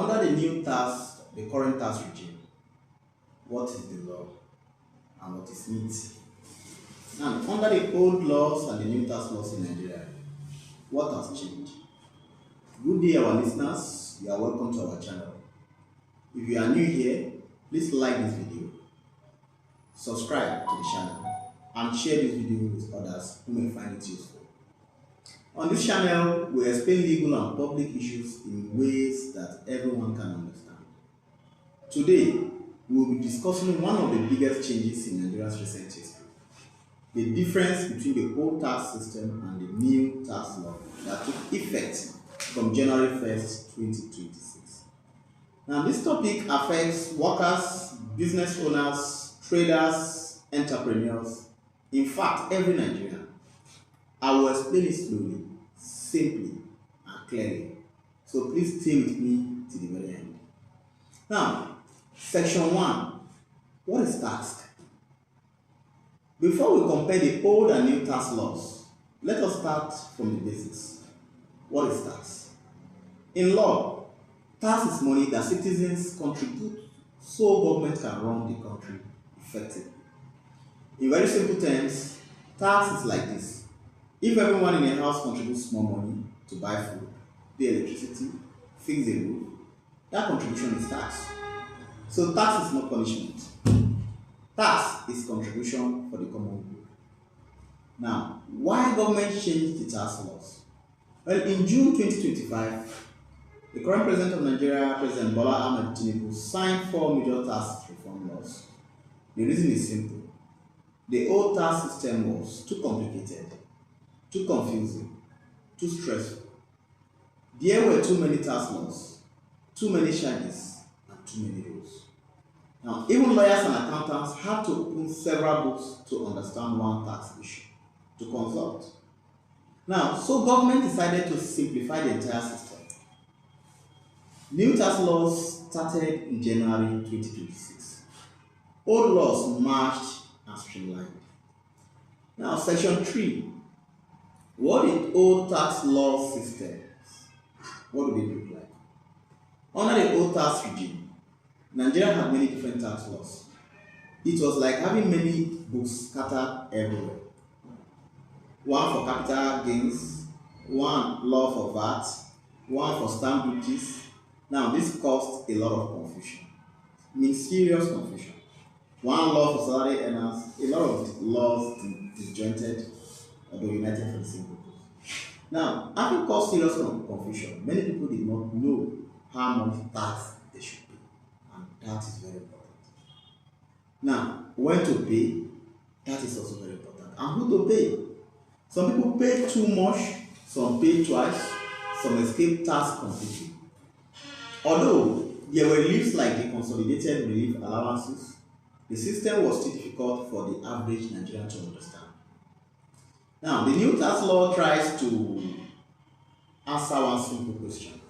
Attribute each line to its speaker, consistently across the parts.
Speaker 1: Under the new tax, the current tax regime, what is the law and what is it? And under the old laws and the new tax laws in Nigeria, what has changed? Good day, our listeners. You are welcome to our channel. If you are new here, please like this video, subscribe to the channel, and share this video with others who may find it useful. On this channel, we explain legal and public issues in ways that everyone can understand. Today, we will be discussing one of the biggest changes in Nigeria's recent history: the difference between the old tax system and the new tax law that took effect from January 1st, 2026. Now, this topic affects workers, business owners, traders, entrepreneurs, in fact, every Nigerian. I will explain it slowly, simply, and clearly. So please stay with me to the very end. Now, Section 1. What is tax? Before we compare the old and new tax laws, let us start from the basics. What is tax? In law, tax is money that citizens contribute so government can run the country effectively. In very simple terms, tax is like this. If everyone in a house contributes small money to buy food, pay electricity, fix the roof, that contribution is tax. So tax is not punishment. Tax is contribution for the common good. Now, why government changed the tax laws? Well, in June 2025, the current president of Nigeria, President Bola Ahmed Tinubu, signed 4 major tax reform laws. The reason is simple. The old tax system was too complicated, too confusing, too stressful. There were too many tax laws, too many charges, and too many rules. Now, even lawyers and accountants had to open several books to understand one tax issue, to consult. Now, so government decided to simplify the entire system. New tax laws started in January 2026. Old laws merged and streamlined. Now, Section 3. What is old tax law systems? What do they look like? Under the old tax regime, Nigeria had many different tax laws. It was like having many books scattered everywhere. One for capital gains, one law for VAT, one for stamp duties. Now, this caused a lot of confusion. I mean, serious confusion. One law for salary earners, a lot of laws disjointed, although united for the same purpose. Now, having caused serious confusion, many people did not know how much tax they should pay, and that is very important. Now, when to pay, that is also very important, and who to pay. Some people pay too much, some pay twice, some escape tax completely. Although there were reliefs like the consolidated relief allowances, the system was still difficult for the average Nigerian to understand. Now, the new tax law tries to answer one simple question: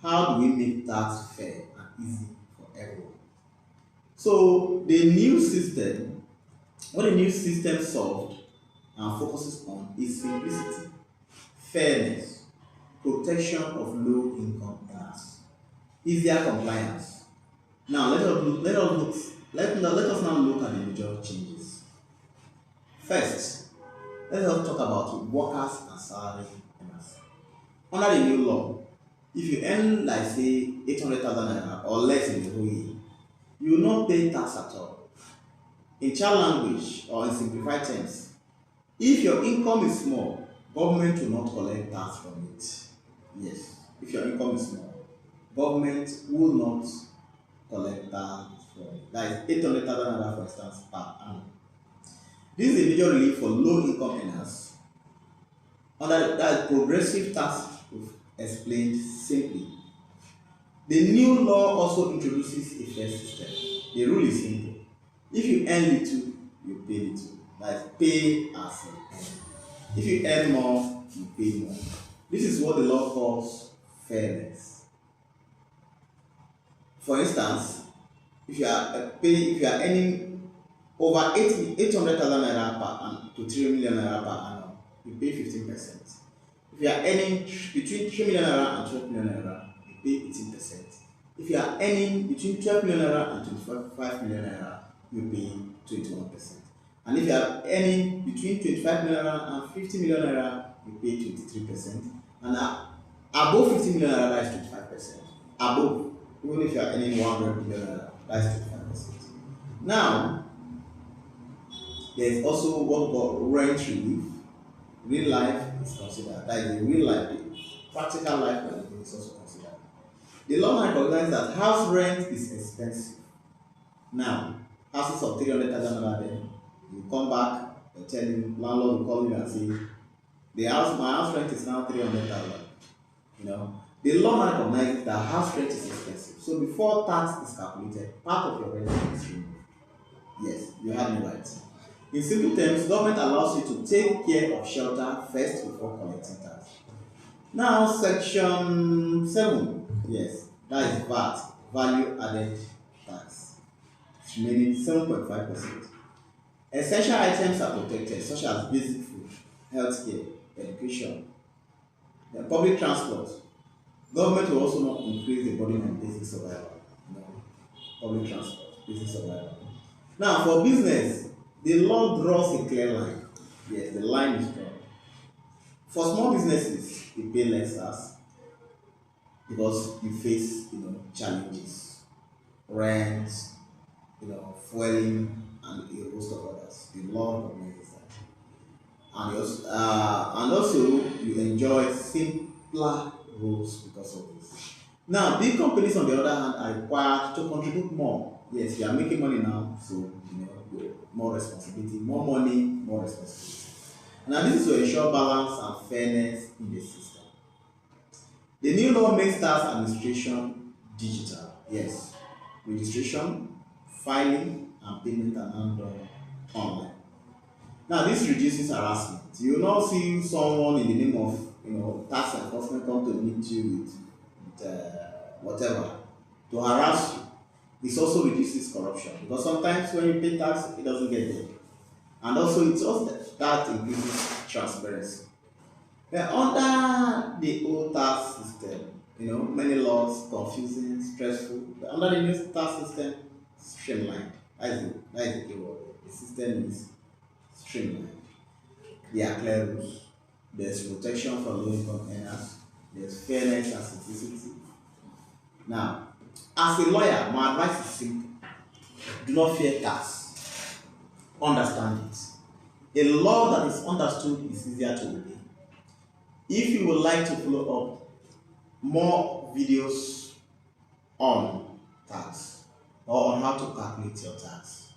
Speaker 1: how do we make tax fair and easy for everyone? So, what the new system solved and focuses on is simplicity, fairness, protection of low-income earners, easier compliance. Now, let us now look at the major changes. First, let us talk about workers and salary earners. Under the new law, if you earn, like say, 800,000 naira or less in the whole year, you will not pay tax at all. In child language or in simplified terms, if your income is small, government will not collect tax from it. Yes, if your income is small, government will not collect tax from it. That is 800,000 naira, for instance, per annum. This is a major relief for low-income earners. Under that progressive tax, we've explained simply. The new law also introduces a fair system. The rule is simple. If you earn little, you pay little. That is, pay as you earn. If you earn more, you pay more. This is what the law calls fairness. For instance, if you are earning over 800,000 naira per annum to 3 million naira per annum, you pay 15%. If you are earning between 3 million naira and 12 million naira, you pay 18%. If you are earning between 12 million naira and 25 million naira, you pay 21%. And if you are earning between 25 million naira and 50 million naira, you pay 23%. And above 50 million naira, that is 25%. Above, even if you are earning 100 million naira, that is 25%. Now, there is also what we call rent relief. Real life is considered. That is the real life, the practical life is also considered. The law recognizes that house rent is expensive. Now, houses of 300,000 naira, then you come back, they tell you, landlord will call you and say, my house rent is now 300,000. The law recognizes that house rent is expensive. So before tax is calculated, part of your rent is removed. Yes, you have me right. In simple terms, government allows you to take care of shelter first before collecting tax. Now, section 7, yes, that is VAT, value added tax, remaining 7.5%. Essential items are protected, such as basic food, healthcare, education, public transport. Government will also not increase the burden on basic survival. Public transport, basic survival. Now, for business, the law draws a clear line. Yes, the line is drawn. For small businesses, you pay less tax because you face, challenges, rent, fueling, and a host of others. The law recognizes that. And also, you enjoy simpler rules because of this. Now, big companies, on the other hand, are required to contribute more. Yes, you are making money now, so more responsibility, more money, more responsibility. Now, this is to ensure balance and fairness in the system. The new law makes tax administration digital. Yes, registration, filing, and payment are now done online. Now, this reduces harassment. You will not see someone in the name of tax enforcement come to meet you with whatever to harass you. This also reduces corruption because sometimes when you pay tax, it doesn't get there. And also, it's also that increases transparency. But under the old tax system, many laws confusing, stressful. But under the new tax system, streamlined. That is the key word. The system is streamlined. There are clear rules. There's protection for low-income earners. There's fairness and simplicity. Now, as a lawyer, my advice is simple. Do not fear tax. Understand it. A law that is understood is easier to obey. If you would like to follow up more videos on tax or on how to calculate your tax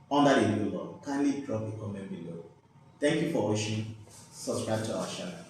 Speaker 1: under the new law, kindly drop a comment below. Thank you for watching. Subscribe to our channel.